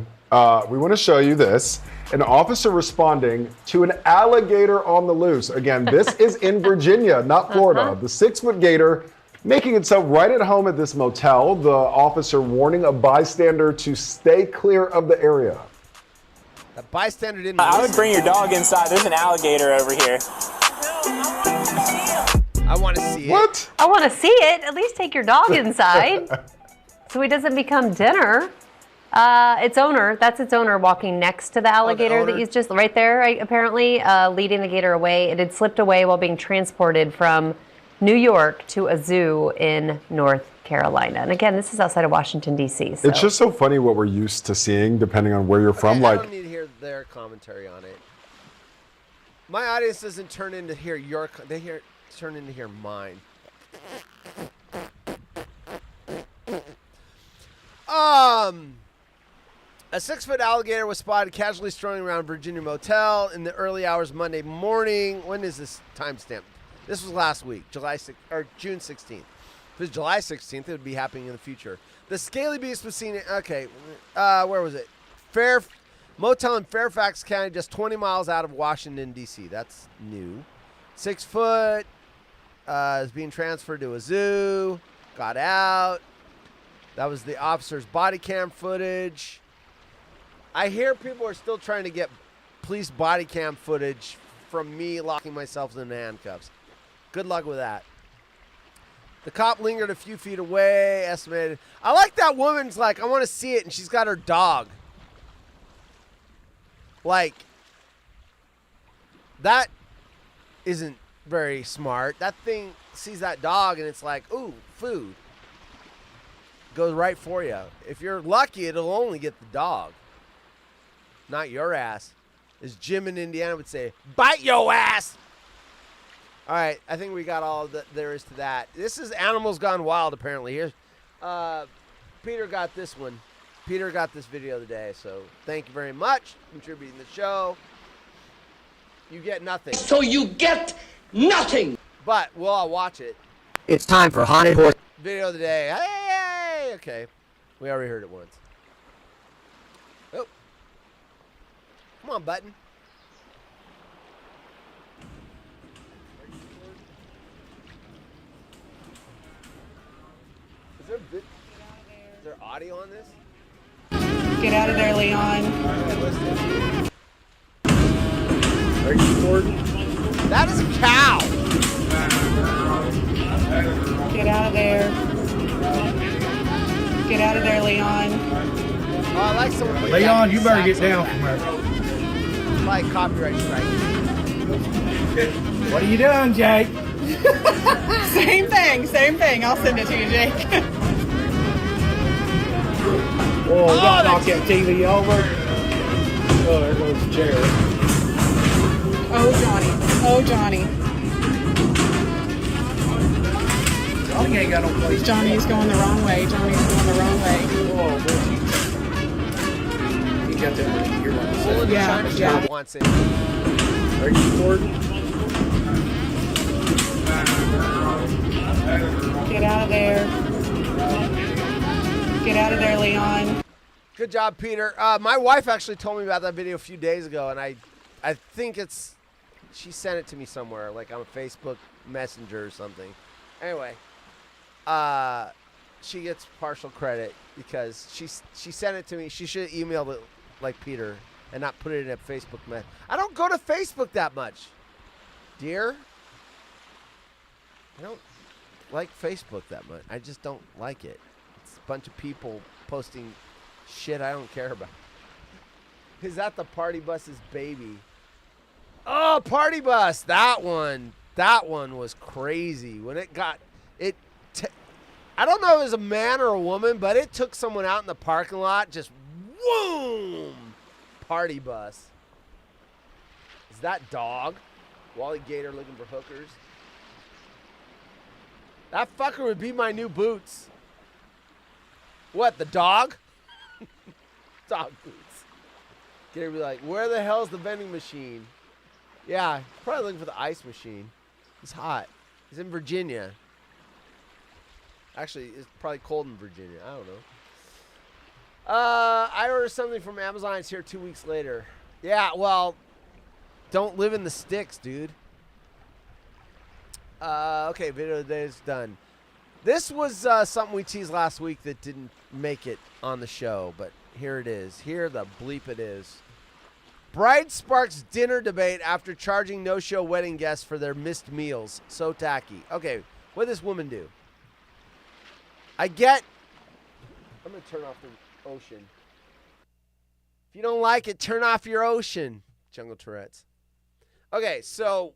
We want to show you this. An officer responding to an alligator on the loose. Again, this is in Virginia, not Florida. The 6-foot gator making itself right at home at this motel. The officer warning a bystander to stay clear of the area. The bystander didn't I would bring your dog inside. There's an alligator over here. I want to see it. What? I want to see it. At least take your dog inside so he doesn't become dinner. Its owner, that's its owner walking next to the alligator that he's just right there, right, apparently, leading the gator away. It had slipped away while being transported from New York to a zoo in North Carolina. And again, this is outside of Washington, D.C. So. It's just so funny what we're used to seeing depending on where you're from. I don't need to hear their commentary on it. My audience doesn't turn in to hear your, turn in to hear mine. A 6-foot alligator was spotted casually strolling around Virginia motel in the early hours Monday morning. When is this timestamp? This was last week, June 16th. If it was July 16th, it would be happening in the future. The scaly beast was seen. Where was it? Motel in Fairfax County, just 20 miles out of Washington, D.C. That's new. 6 foot. Is being transferred to a zoo. Got out. That was the officer's body cam footage. I hear people are still trying to get police body cam footage from me locking myself in handcuffs. Good luck with that. The cop lingered a few feet away, estimated. I like that woman's like, I want to see it, and she's got her dog. Like, that isn't very smart. That thing sees that dog, and it's like, ooh, food. Goes right for you. If you're lucky, it'll only get the dog. Not your ass. As Jim in Indiana would say, bite your ass. All right, I think we got all that there is to that. This is Animals Gone Wild, apparently. Here's Peter got this one. Peter got this video today, so thank you very much for contributing to the show. You get nothing. So you get nothing. But we'll all watch it. It's time for Haunted Horse. Video of the day. Hey! Okay. We already heard it once. Oh. Come on, button. Is there audio on this? Get out of there, Leon. Are you recording? That is a cow. Get out of there. Get out of there, Leon. Oh, I like someone put Leon, that you better get sax down on from that. there. Like copyright strike. What are you doing, Jake? Same thing. I'll send it to you, Jake. Whoa, don't knock that TV over. Oh, there goes the chair. Oh, Johnny. Johnny ain't got no place. Johnny's going the wrong way. Whoa, he got that ear on. Yeah. Wants it. Are you recording? Get out of there. Get out of there, Leon. Good job, Peter. My wife actually told me about that video a few days ago, and I think she sent it to me somewhere, like on a Facebook Messenger or something. Anyway, she gets partial credit because she sent it to me. She should have emailed it like Peter and not put it in a Facebook message. I don't go to Facebook that much, dear. I don't like Facebook that much. I just don't like it. It's a bunch of people posting shit I don't care about. Is that the party bus's baby? Oh, party bus. That one was crazy. When it got it, I don't know if it was a man or a woman, but it took someone out in the parking lot. Just whoom, party bus. Is that dog? Wally Gator looking for hookers. That fucker would be my new boots. What, the dog? Dog boots. Gator would be like, where the hell's the vending machine? Yeah, probably looking for the ice machine. He's hot. He's in Virginia. Actually, it's probably cold in Virginia. I don't know. I ordered something from Amazon. It's here 2 weeks later. Yeah, well, don't live in the sticks, dude. Okay, video of the day is done. This was something we teased last week that didn't make it on the show, but here it is. Here the bleep it is. Bride sparks dinner debate after charging no-show wedding guests for their missed meals. So tacky. Okay, what did this woman do? I'm going to turn off the ocean. If you don't like it, turn off your ocean. Jungle Tourette's. Okay, so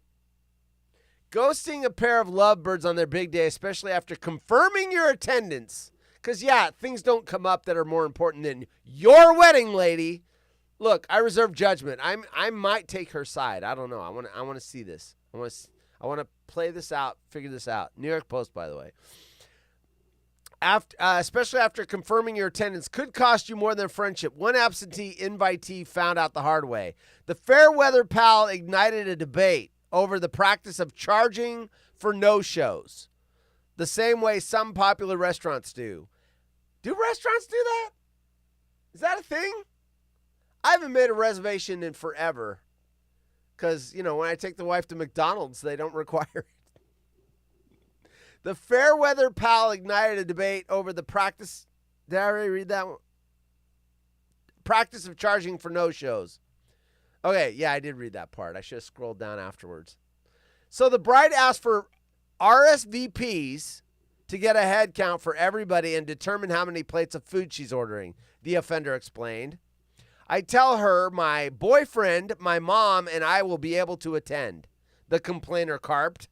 ghosting a pair of lovebirds on their big day, especially after confirming your attendance. Because, yeah, things don't come up that are more important than your wedding, lady. Look, I reserve judgment. I might take her side. I don't know. I want to see this. I want to play this out, figure this out. New York Post, by the way. Especially after confirming your attendance could cost you more than friendship. One absentee invitee found out the hard way. The Fairweather Pal ignited a debate over the practice of charging for no-shows, the same way some popular restaurants do. Do restaurants do that? Is that a thing? I haven't made a reservation in forever because, when I take the wife to McDonald's, they don't require it. The Fairweather Pal ignited a debate over the practice. Did I already read that one? Practice of charging for no-shows. Okay, yeah, I did read that part. I should have scrolled down afterwards. So the bride asked for RSVPs to get a head count for everybody and determine how many plates of food she's ordering, the offender explained. I tell her my boyfriend, my mom, and I will be able to attend, the complainer carped.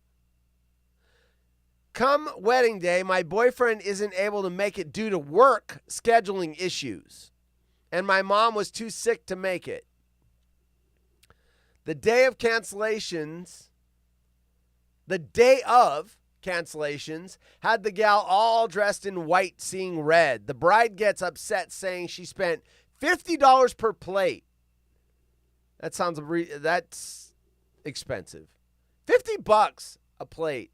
Come wedding day, my boyfriend isn't able to make it due to work scheduling issues, and my mom was too sick to make it. The day of cancellations, had the gal all dressed in white seeing red. The bride gets upset saying she spent $50 per plate. That's expensive. $50 a plate.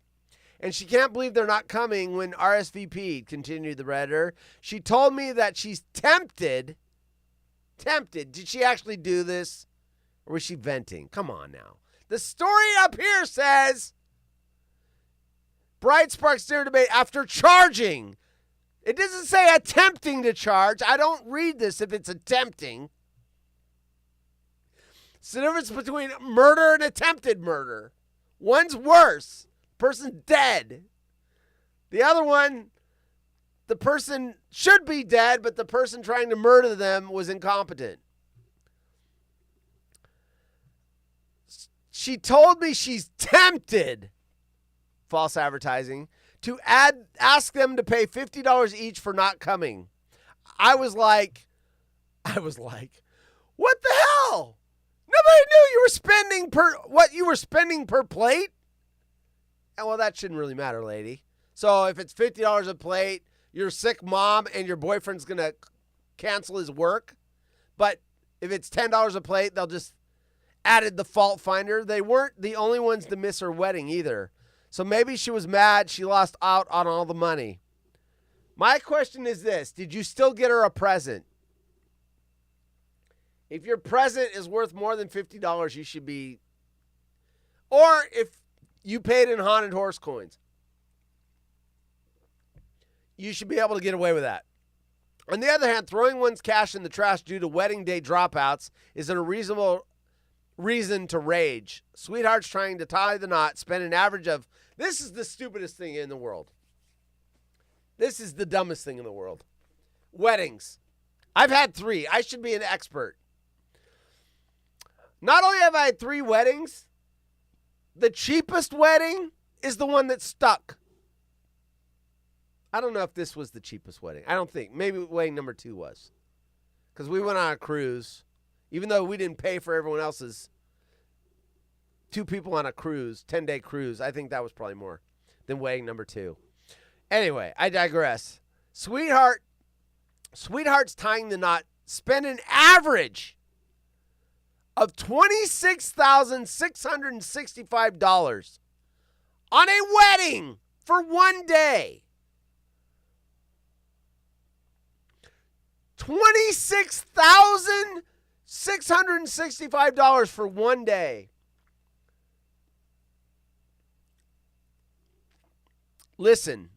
and she can't believe they're not coming when RSVP'd, continued the Redditor. She told me that she's tempted. Did she actually do this? Or was she venting? Come on now. The story up here says Bride sparks dinner debate after charging. It doesn't say attempting to charge. I don't read this if it's attempting. It's the difference between murder and attempted murder. One's worse. Person's dead. The other one, the person should be dead, but the person trying to murder them was incompetent. She told me she's tempted, false advertising, to ask them to pay $50 each for not coming. I was like, what the hell? Nobody knew you were spending per plate. And well, that shouldn't really matter, lady. So if it's $50 a plate, you're a sick mom and your boyfriend's going to cancel his work. But if it's $10 a plate, they'll just added the fault finder. They weren't the only ones to miss her wedding either. So maybe she was mad she lost out on all the money. My question is this. Did you still get her a present? If your present is worth more than $50, you should be... Or if you paid in Haunted Horse coins, you should be able to get away with that. On the other hand, throwing one's cash in the trash due to wedding day dropouts isn't a reasonable reason to rage. Sweethearts trying to tie the knot spend an average of... This is the stupidest thing in the world. This is the dumbest thing in the world. Weddings. I've had 3. I should be an expert. Not only have I had 3 weddings, the cheapest wedding is the one that stuck. I don't know if this was the cheapest wedding. I don't think. Maybe wedding number 2 was. Because we went on a cruise. Even though we didn't pay for everyone else's. 2 people on a cruise, 10-day cruise. I think that was probably more than wedding number 2. Anyway, I digress. Sweethearts tying the knot spend an average of $26,665 on a wedding for one day. $26,665 for one day. Listen.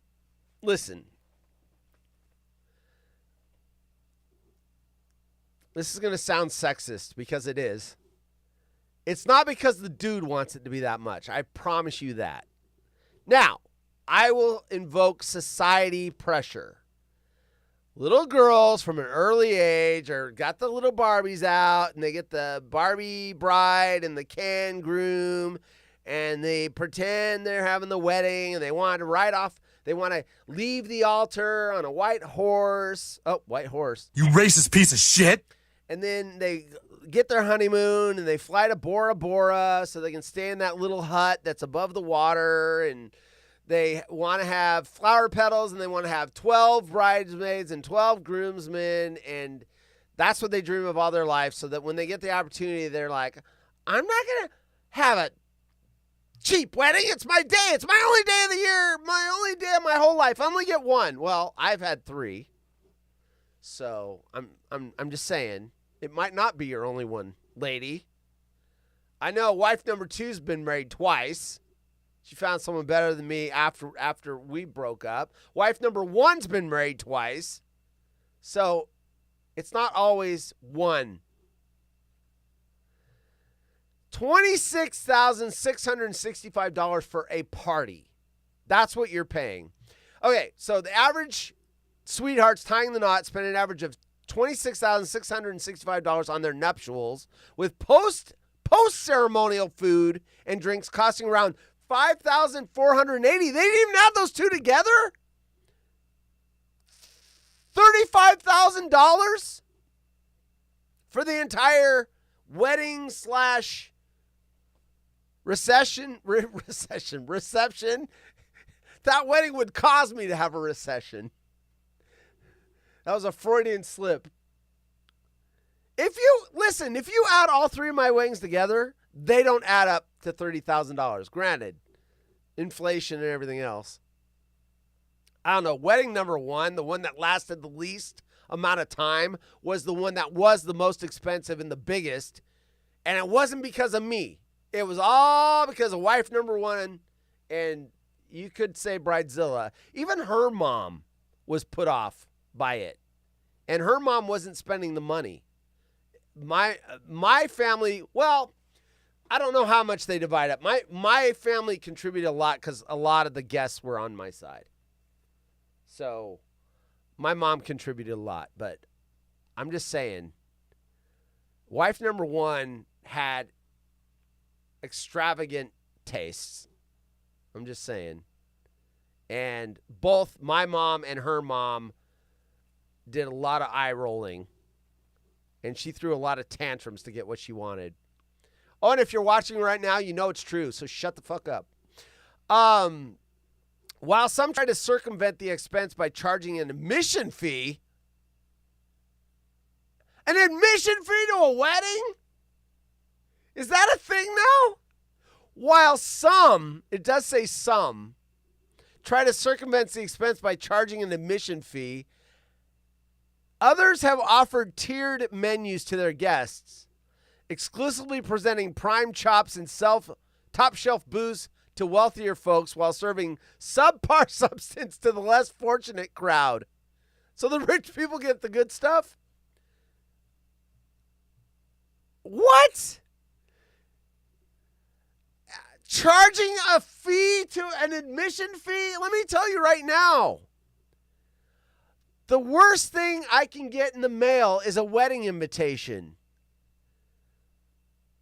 This is going to sound sexist because it is. It's not because the dude wants it to be that much. I promise you that. Now, I will invoke society pressure. Little girls from an early age got the little Barbies out, and they get the Barbie bride and the Ken groom, and they pretend they're having the wedding, and they want to leave the altar on a white horse. Oh, white horse. You racist piece of shit. And then they get their honeymoon, and they fly to Bora Bora so they can stay in that little hut that's above the water, and they want to have flower petals, and they want to have 12 bridesmaids and 12 groomsmen, and that's what they dream of all their life, so that when they get the opportunity, they're like, I'm not going to have a cheap wedding. It's my day. It's my only day of the year, my only day of my whole life. I only get one. Well, I've had 3. So I'm just saying, it might not be your only one, lady. I know wife number 2's been married twice. She found someone better than me after we broke up. Wife number 1's been married twice. So it's not always one. $26,665 for a party. That's what you're paying. Okay, so the average sweethearts tying the knot spend an average of $26,665 on their nuptials, with post-ceremonial food and drinks costing around $5,480. They didn't even add those two together? $35,000 for the entire wedding / reception. That wedding would cause me to have a recession. That was a Freudian slip. If you add all 3 of my weddings together, they don't add up to $30,000. Granted, inflation and everything else. I don't know. Wedding number one, the one that lasted the least amount of time, was the one that was the most expensive and the biggest. And it wasn't because of me. It was all because of wife number one, and you could say Bridezilla. Even her mom was put off by it. And her mom wasn't spending the money. My family, well, I don't know how much they divide up. My family contributed a lot because a lot of the guests were on my side. So my mom contributed a lot, but I'm just saying, wife number one had extravagant tastes. I'm just saying. And both my mom and her mom did a lot of eye rolling. And she threw a lot of tantrums to get what she wanted. Oh, and if you're watching right now, you know it's true, so shut the fuck up. While some try to circumvent the expense by charging an admission fee. An admission fee to a wedding? Is that a thing now? While some, it does say some, try to circumvent the expense by charging an admission fee, others have offered tiered menus to their guests, exclusively presenting prime chops and top shelf booze to wealthier folks while serving subpar substance to the less fortunate crowd. So the rich people get the good stuff? What? Charging a fee to an admission fee? Let me tell you right now. The worst thing I can get in the mail is a wedding invitation.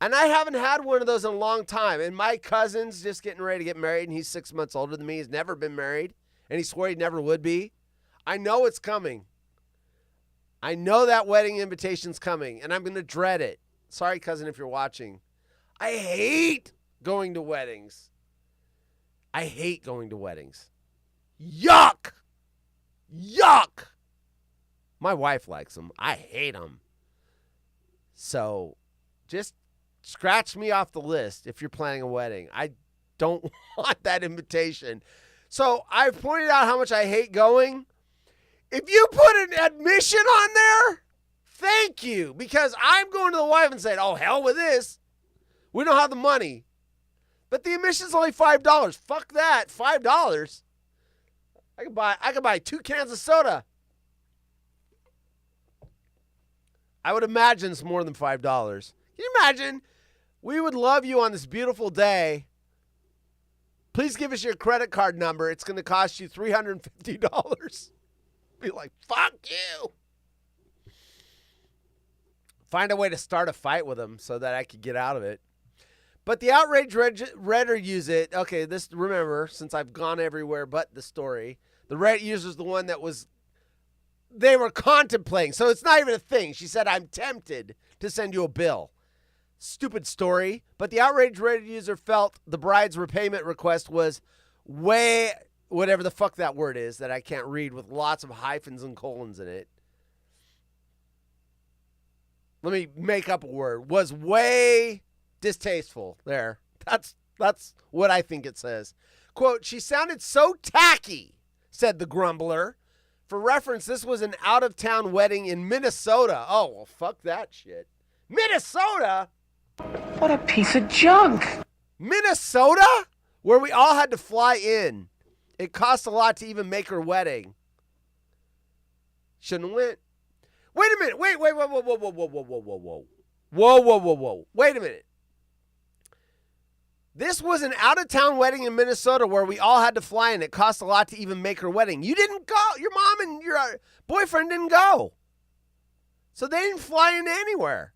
And I haven't had one of those in a long time. And my cousin's just getting ready to get married, and he's 6 months older than me. He's never been married, and he swore he never would be. I know it's coming. I know that wedding invitation's coming, and I'm going to dread it. Sorry, cousin, if you're watching. I hate going to weddings. I hate going to weddings. Yuck! Yuck! My wife likes them. I hate them. So just scratch me off the list if you're planning a wedding. I don't want that invitation. So I've pointed out how much I hate going. If you put an admission on there, thank you. Because I'm going to the wife and saying, oh, hell with this. We don't have the money. But the admission's only $5. Fuck that. $5. I could buy 2 cans of soda. I would imagine it's more than $5. Can you imagine? We would love you on this beautiful day. Please give us your credit card number. It's going to cost you $350. Be like, fuck you. Find a way to start a fight with them so that I could get out of it. But the outraged Reddit use it. Okay, this, remember, since I've gone everywhere but the story, the Reddit user's the one that was, they were contemplating. So it's not even a thing. She said, I'm tempted to send you a bill. Stupid story. But the outraged Reddit user felt the bride's repayment request was way, whatever the fuck that word is that I can't read with lots of hyphens and colons in it. Let me make up a word. Was way distasteful. There. That's what I think it says. Quote, she sounded so tacky, said the grumbler. For reference, this was an out-of-town wedding in Minnesota. Oh, well, fuck that shit. Minnesota? What a piece of junk. Minnesota? Where we all had to fly in. It cost a lot to even make her wedding. Shouldn't have went. Wait a minute. Wait. Whoa. Wait a minute. This was an out-of-town wedding in Minnesota where we all had to fly in. It cost a lot to even make her wedding. You didn't go. Your mom and your boyfriend didn't go. So they didn't fly into anywhere.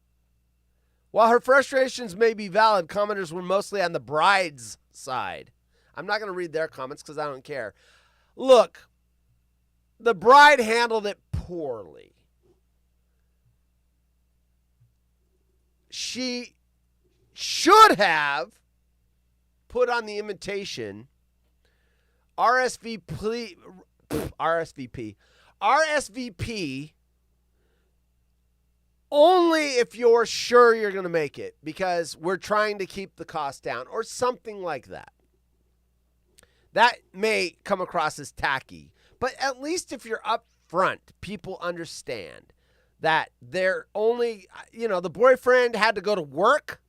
While her frustrations may be valid, commenters were mostly on the bride's side. I'm not going to read their comments because I don't care. Look, the bride handled it poorly. She should have put on the invitation RSVP only if you're sure you're going to make it because we're trying to keep the cost down or something like that. That may come across as tacky, but at least if you're up front, people understand that they're only, the boyfriend had to go to work,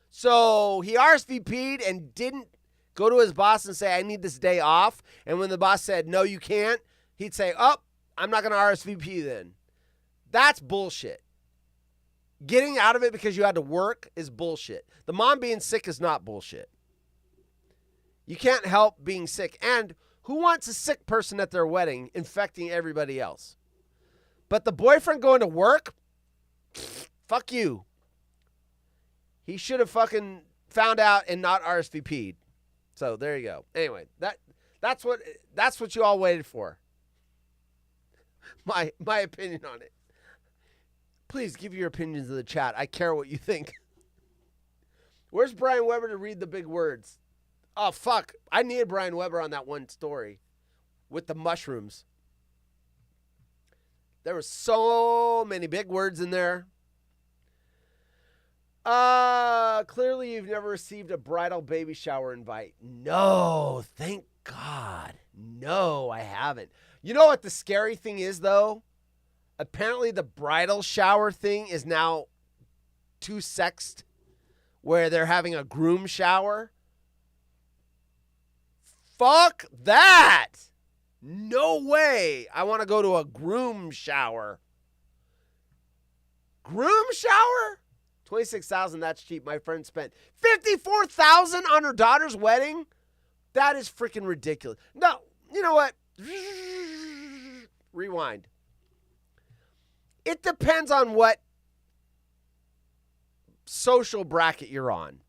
so he RSVP'd and didn't go to his boss and say, I need this day off. And when the boss said, no, you can't, he'd say, oh, I'm not going to RSVP then. That's bullshit. Getting out of it because you had to work is bullshit. The mom being sick is not bullshit. You can't help being sick. And who wants a sick person at their wedding infecting everybody else? But the boyfriend going to work, fuck you. He should have fucking found out and not RSVP'd. So there you go. Anyway, that's what you all waited for. My opinion on it. Please give your opinions in the chat. I care what you think. Where's Brian Weber to read the big words? Oh, fuck. I needed Brian Weber on that one story with the mushrooms. There were so many big words in there. Clearly you've never received a bridal baby shower invite. No, thank God. No, I haven't. You know what the scary thing is, though? Apparently the bridal shower thing is now too sexed, where they're having a groom shower. Fuck that! No way I want to go to a groom shower. Groom shower? $26,000, that's cheap. My friend spent $54,000 on her daughter's wedding? That is freaking ridiculous. No, you know what? Rewind. It depends on what social bracket you're on.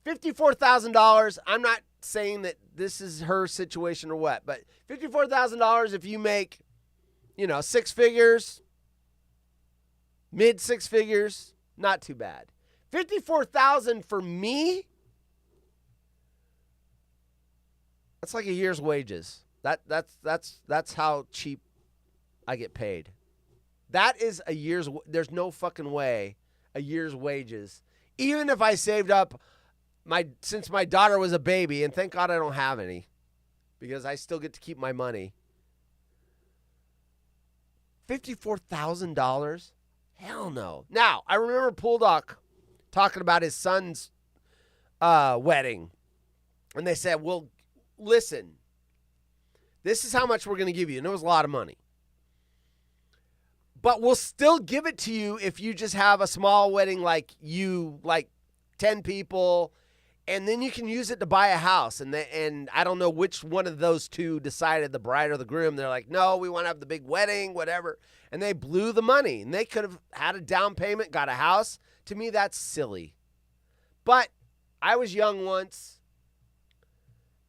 $54,000, I'm not saying that this is her situation or what, but $54,000 if you make, six figures, mid six figures, not too bad. $54,000 for me, that's like a year's wages. That's how cheap I get paid. That is a year's, there's no fucking way a year's wages. Even if I saved up since my daughter was a baby, and thank God I don't have any, because I still get to keep my money. $54,000? Hell no. Now, I remember Pooldock talking about his son's wedding, and they said, well, listen, this is how much we're going to give you, and it was a lot of money. But we'll still give it to you if you just have a small wedding like 10 people, and then you can use it to buy a house. And I don't know which one of those two decided, the bride or the groom. They're like, no, we want to have the big wedding, whatever. And they blew the money. And they could have had a down payment, got a house. To me, that's silly. But I was young once.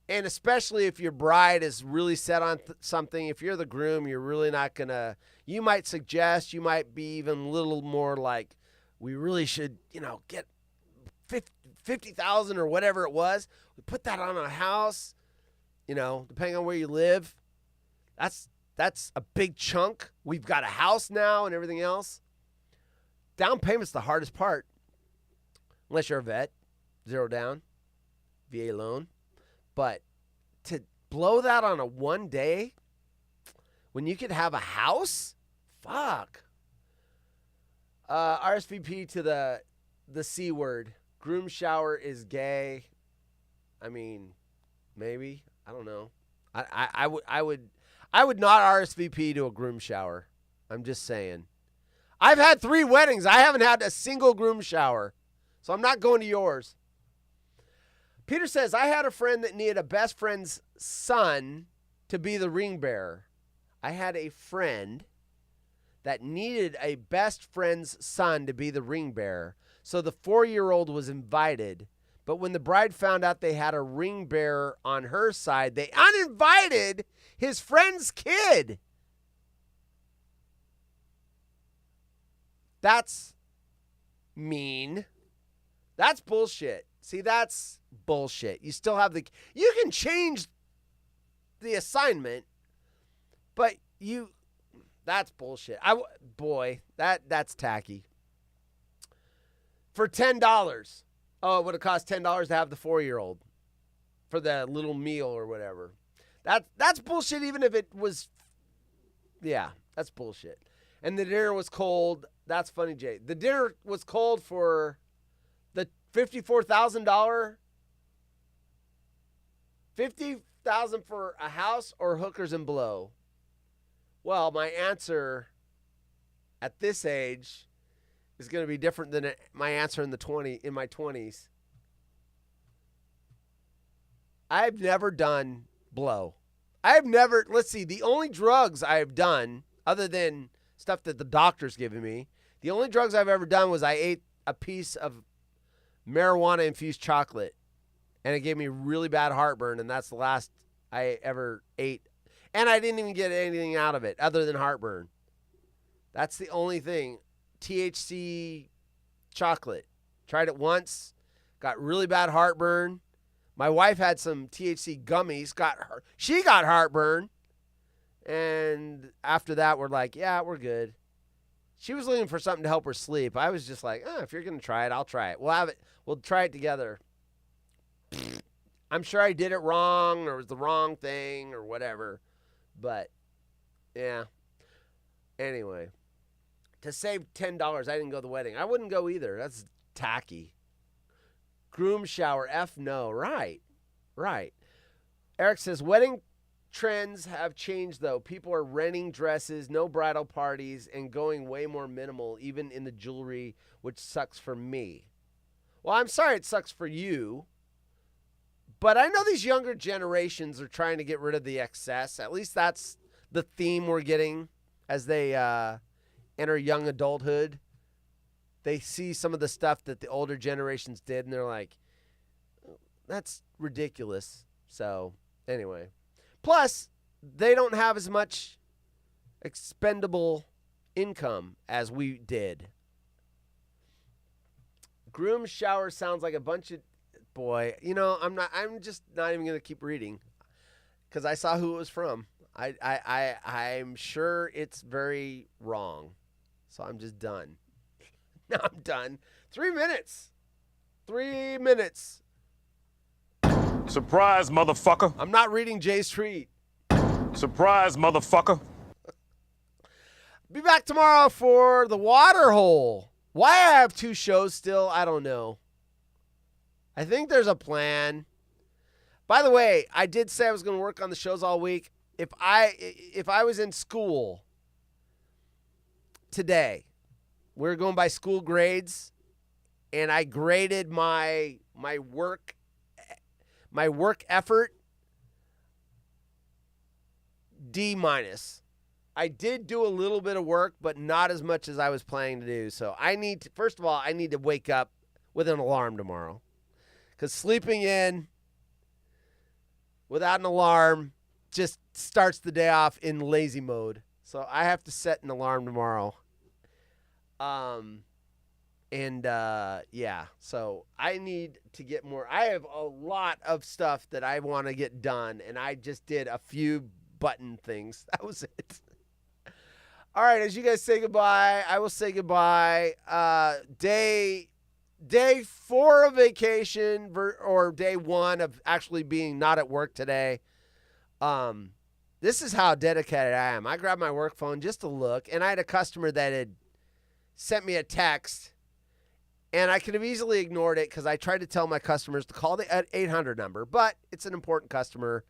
And especially if your bride is really set on something, if you're the groom, you're really not going to, you might suggest, you might be even a little more like, we really should, get $50,000 or whatever it was. We put that on a house, depending on where you live. That's a big chunk. We've got a house now and everything else. Down payment's the hardest part. Unless you're a vet, 0 down, VA loan. But to blow that on a one day when you could have a house, fuck. RSVP to the C word. Groom shower is gay. I mean, maybe. I don't know. I would not RSVP to a groom shower. I'm just saying. I've had 3 weddings. I haven't had a single groom shower. So I'm not going to yours. Peter says, I had a friend that needed a best friend's son to be the ring bearer. I had a friend that needed a best friend's son to be the ring bearer. So the 4-year-old was invited. But when the bride found out they had a ring bearer on her side, they uninvited his friend's kid. That's mean. That's bullshit. See, that's bullshit. You still have you can change the assignment, but that's bullshit. That's tacky. For $10. Oh, it would have cost $10 to have the 4-year-old. for the little meal or whatever. That's bullshit. Even if it was, yeah, that's bullshit. And the dinner was cold. That's funny, Jay. The dinner was cold for the $54,000. $50,000 for a house or hookers and blow. Well, my answer at this age is going to be different than my answer in my 20s. I've never done blow. Let's see, the only drugs I've done, other than stuff that the doctor's given me, the only drugs I've ever done was I ate a piece of marijuana-infused chocolate, and it gave me really bad heartburn, and that's the last I ever ate. And I didn't even get anything out of it other than heartburn. That's the only thing. THC chocolate. Tried it once, got really bad heartburn. My wife had some THC gummies, she got heartburn. And after that, we're like, yeah, we're good. She was looking for something to help her sleep. I was just like, if you're going to try it, I'll try it. We'll have it. We'll try it together. I'm sure I did it wrong or it was the wrong thing or whatever. But, yeah. Anyway, to save $10, I didn't go to the wedding. I wouldn't go either. That's tacky. Groom shower, F no. Right. Eric says, wedding trends have changed, though. People are renting dresses, no bridal parties, and going way more minimal, even in the jewelry, which sucks for me. Well, I'm sorry it sucks for you. But I know these younger generations are trying to get rid of the excess. At least that's the theme we're getting as they enter young adulthood. They see some of the stuff that the older generations did, and they're like, that's ridiculous. So, anyway. Plus, they don't have as much expendable income as we did. Groom shower sounds like a bunch of... Boy, I'm just not even going to keep reading because I saw who it was from. I'm sure it's very wrong. So I'm just done. No, I'm done. 3 minutes. 3 minutes. Surprise, motherfucker. I'm not reading Jay's tweet. Surprise, motherfucker. Be back tomorrow for the water hole. Why I have 2 shows still, I don't know. I think there's a plan. By the way, I did say I was going to work on the shows all week. If I was in school today, we're going by school grades, and I graded my work effort D-. I did do a little bit of work, but not as much as I was planning to do. So first of all, I need to wake up with an alarm tomorrow. Because sleeping in without an alarm just starts the day off in lazy mode. So I have to set an alarm tomorrow. Yeah, so I need to get more. I have a lot of stuff that I want to get done, and I just did a few button things. That was it. All right, as you guys say goodbye, I will say goodbye. Day 4 of vacation or day 1 of actually being not at work today. This is how dedicated I am. I grabbed my work phone just to look, and I had a customer that had sent me a text, and I could have easily ignored it because I tried to tell my customers to call the 800 number, but it's an important customer.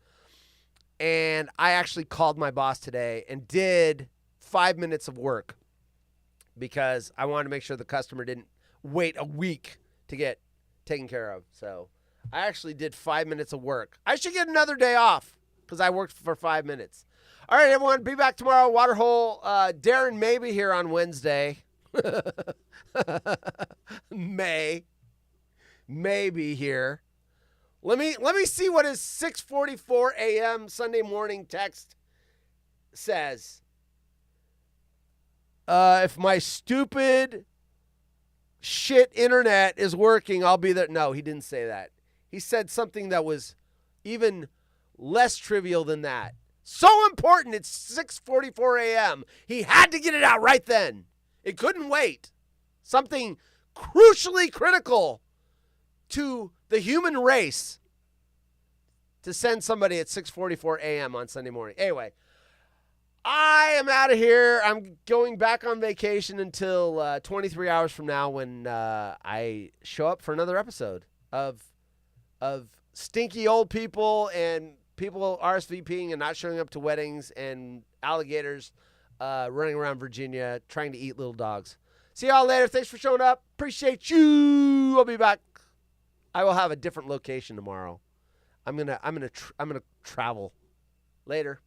And I actually called my boss today and did 5 minutes of work because I wanted to make sure the customer didn't wait a week to get taken care of. So I actually did 5 minutes of work. I should get another day off because I worked for 5 minutes. All right, everyone, be back tomorrow. Waterhole. Darren may be here on Wednesday. May be here. Let me see what his 6:44 a.m. Sunday morning text says. If my stupid shit internet is working, I'll be there. No, he didn't say that. He said something that was even less trivial than that. So important, it's 6:44 a.m. He had to get it out right then. It couldn't wait. Something crucially critical to the human race. to send somebody at 6:44 a.m. on Sunday morning. Anyway, I am out of here. I'm going back on vacation until 23 hours from now when I show up for another episode of stinky old people and people RSVPing and not showing up to weddings and alligators running around Virginia trying to eat little dogs. See y'all later. Thanks for showing up. Appreciate you. I'll be back. I will have a different location tomorrow. I'm gonna travel. Later.